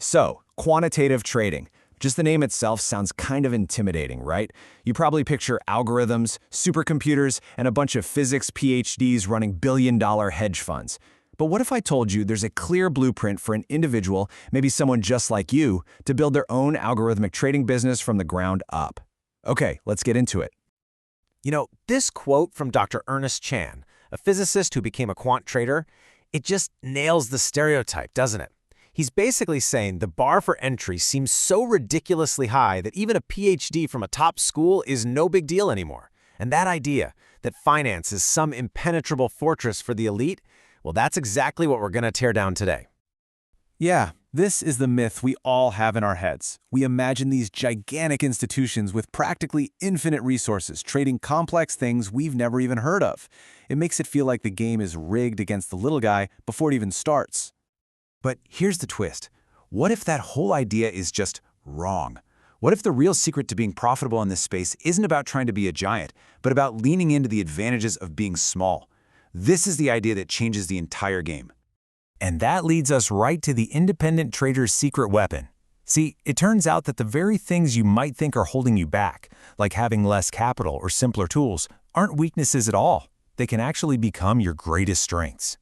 So, quantitative trading. Just the name itself sounds kind of intimidating, right? You probably picture algorithms, supercomputers, and a bunch of physics PhDs running billion-dollar hedge funds. But what if I told you there's a clear blueprint for an individual, maybe someone just like you, to build their own algorithmic trading business from the ground up? Okay, let's get into it. You know, this quote from Dr. Ernest Chan, a physicist who became a quant trader, it just nails the stereotype, doesn't it? He's basically saying the bar for entry seems so ridiculously high that even a PhD from a top school is no big deal anymore. And that idea, that finance is some impenetrable fortress for the elite, well, that's exactly what we're going to tear down today. Yeah, this is the myth we all have in our heads. We imagine these gigantic institutions with practically infinite resources trading complex things we've never even heard of. It makes it feel like the game is rigged against the little guy before it even starts. But here's the twist. What if that whole idea is just wrong? What if the real secret to being profitable in this space isn't about trying to be a giant, but about leaning into the advantages of being small? This is the idea that changes the entire game. And that leads us right to the independent trader's secret weapon. See, it turns out that the very things you might think are holding you back, like having less capital or simpler tools, aren't weaknesses at all. They can actually become your greatest strengths.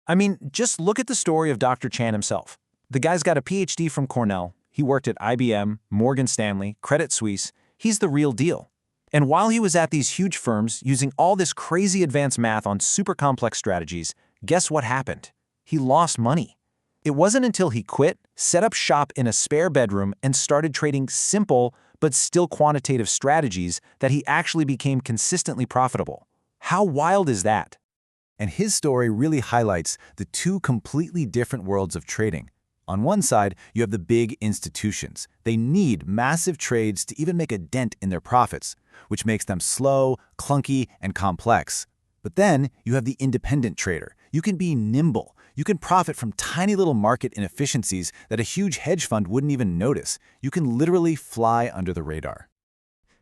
I mean, just look at the story of Dr. Chan himself. The guy's got a PhD from Cornell. He worked at IBM, Morgan Stanley, Credit Suisse. He's the real deal. And while he was at these huge firms using all this crazy advanced math on super complex strategies, guess what happened? He lost money. It wasn't until he quit, set up shop in a spare bedroom, and started trading simple but still quantitative strategies that he actually became consistently profitable. How wild is that? And his story really highlights the two completely different worlds of trading. On one side, you have the big institutions. They need massive trades to even make a dent in their profits, which makes them slow, clunky, and complex. But then you have the independent trader. You can be nimble. You can profit from tiny little market inefficiencies that a huge hedge fund wouldn't even notice. You can literally fly under the radar.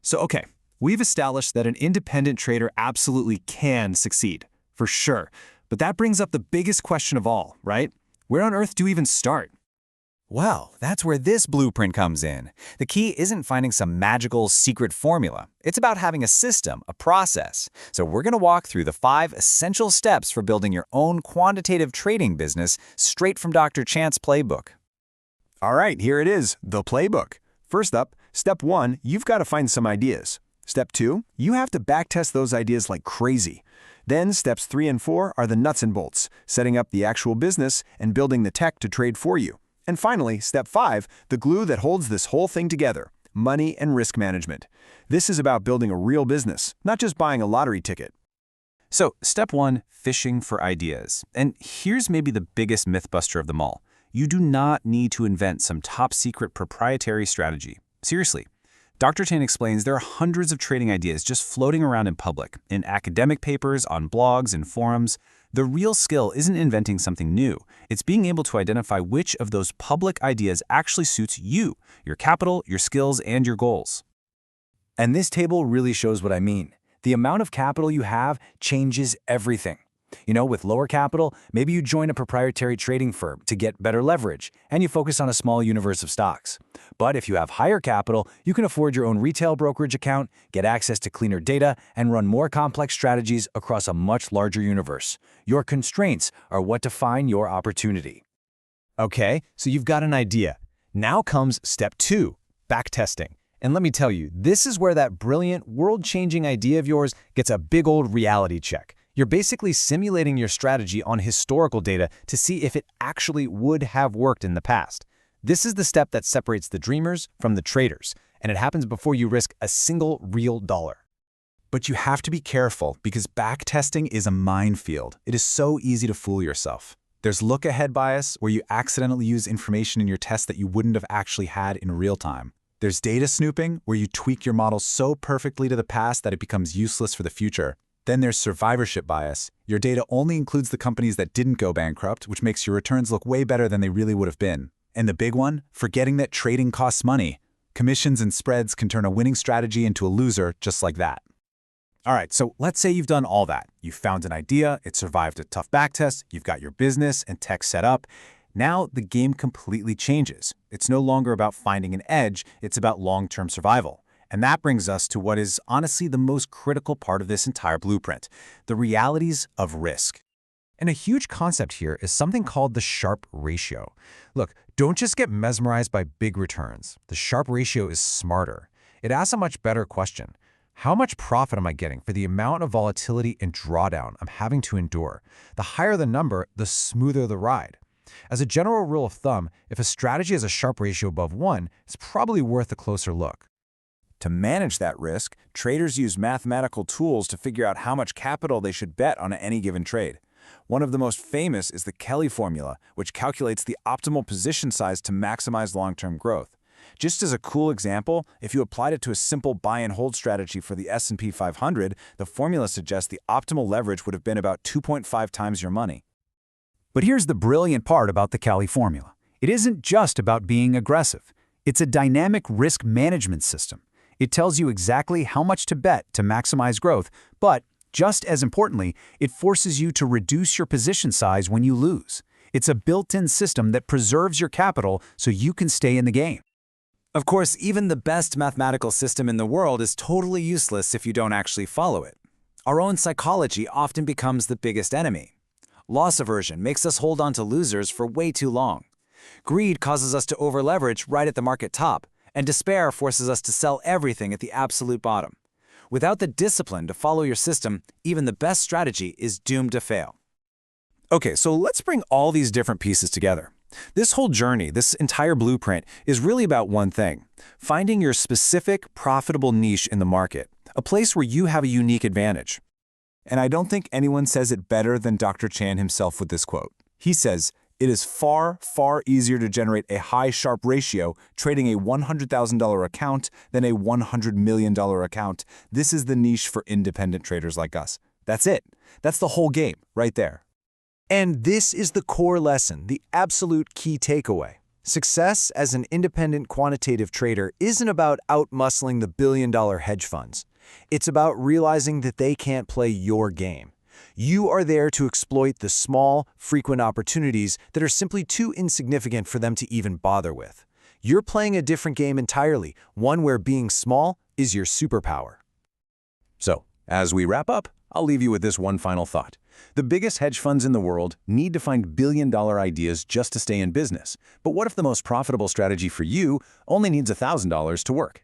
So, okay, we've established that an independent trader absolutely can succeed, for sure. But that brings up the biggest question of all, right? Where on earth do we even start? Well, that's where this blueprint comes in. The key isn't finding some magical secret formula. It's about having a system, a process. So we're going to walk through the 5 essential steps for building your own quantitative trading business straight from Dr. Chan's playbook. All right, here it is, the playbook. First up, step 1, you've got to find some ideas. Step 2, you have to backtest those ideas like crazy. Then steps 3 and 4 are the nuts and bolts, setting up the actual business and building the tech to trade for you. And finally, step 5, the glue that holds this whole thing together, money and risk management. This is about building a real business, not just buying a lottery ticket. So, step 1, fishing for ideas. And here's maybe the biggest mythbuster of them all. You do not need to invent some top-secret proprietary strategy. Seriously. Dr. Chan explains there are hundreds of trading ideas just floating around in public, in academic papers, on blogs, and forums. The real skill isn't inventing something new. It's being able to identify which of those public ideas actually suits you, your capital, your skills, and your goals. And this table really shows what I mean. The amount of capital you have changes everything. You know, with lower capital, maybe you join a proprietary trading firm to get better leverage, and you focus on a small universe of stocks. But if you have higher capital, you can afford your own retail brokerage account, get access to cleaner data, and run more complex strategies across a much larger universe. Your constraints are what define your opportunity. Okay, so you've got an idea. Now comes step 2, backtesting. And let me tell you, this is where that brilliant, world-changing idea of yours gets a big old reality check. You're basically simulating your strategy on historical data to see if it actually would have worked in the past. This is the step that separates the dreamers from the traders, and it happens before you risk a single real dollar. But you have to be careful because backtesting is a minefield. It is so easy to fool yourself. There's look-ahead bias, where you accidentally use information in your test that you wouldn't have actually had in real time. There's data snooping, where you tweak your model so perfectly to the past that it becomes useless for the future. Then there's survivorship bias. Your data only includes the companies that didn't go bankrupt, which makes your returns look way better than they really would have been. And the big one, forgetting that trading costs money. Commissions and spreads can turn a winning strategy into a loser just like that. All right, so let's say you've done all that. You've found an idea, it survived a tough backtest, you've got your business and tech set up. Now the game completely changes. It's no longer about finding an edge, it's about long-term survival. And that brings us to what is honestly the most critical part of this entire blueprint, the realities of risk. And a huge concept here is something called the Sharpe ratio. Look, don't just get mesmerized by big returns. The Sharpe ratio is smarter. It asks a much better question. How much profit am I getting for the amount of volatility and drawdown I'm having to endure? The higher the number, the smoother the ride. As a general rule of thumb, if a strategy has a Sharpe ratio above 1, it's probably worth a closer look. To manage that risk, traders use mathematical tools to figure out how much capital they should bet on any given trade. One of the most famous is the Kelly formula, which calculates the optimal position size to maximize long-term growth. Just as a cool example, if you applied it to a simple buy and hold strategy for the S&P 500, the formula suggests the optimal leverage would have been about 2.5 times your money. But here's the brilliant part about the Kelly formula. It isn't just about being aggressive. It's a dynamic risk management system. It tells you exactly how much to bet to maximize growth, but just as importantly, it forces you to reduce your position size when you lose. It's a built-in system that preserves your capital so you can stay in the game. Of course, even the best mathematical system in the world is totally useless if you don't actually follow it. Our own psychology often becomes the biggest enemy. Loss aversion makes us hold on to losers for way too long. Greed causes us to over-leverage right at the market top, and despair forces us to sell everything at the absolute bottom. Without the discipline to follow your system, even the best strategy is doomed to fail. Okay, so let's bring all these different pieces together. This whole journey, this entire blueprint, is really about one thing: finding your specific, profitable niche in the market, a place where you have a unique advantage. And I don't think anyone says it better than Dr. Chan himself with this quote. He says, "It is far, far easier to generate a high Sharpe ratio trading a $100,000 account than a $100 million account. This is the niche for independent traders like us." That's it. That's the whole game right there. And this is the core lesson, the absolute key takeaway. Success as an independent quantitative trader isn't about out-muscling the billion-dollar hedge funds. It's about realizing that they can't play your game. You are there to exploit the small, frequent opportunities that are simply too insignificant for them to even bother with. You're playing a different game entirely, one where being small is your superpower. So, as we wrap up, I'll leave you with this one final thought. The biggest hedge funds in the world need to find billion-dollar ideas just to stay in business. But what if the most profitable strategy for you only needs $1,000 to work?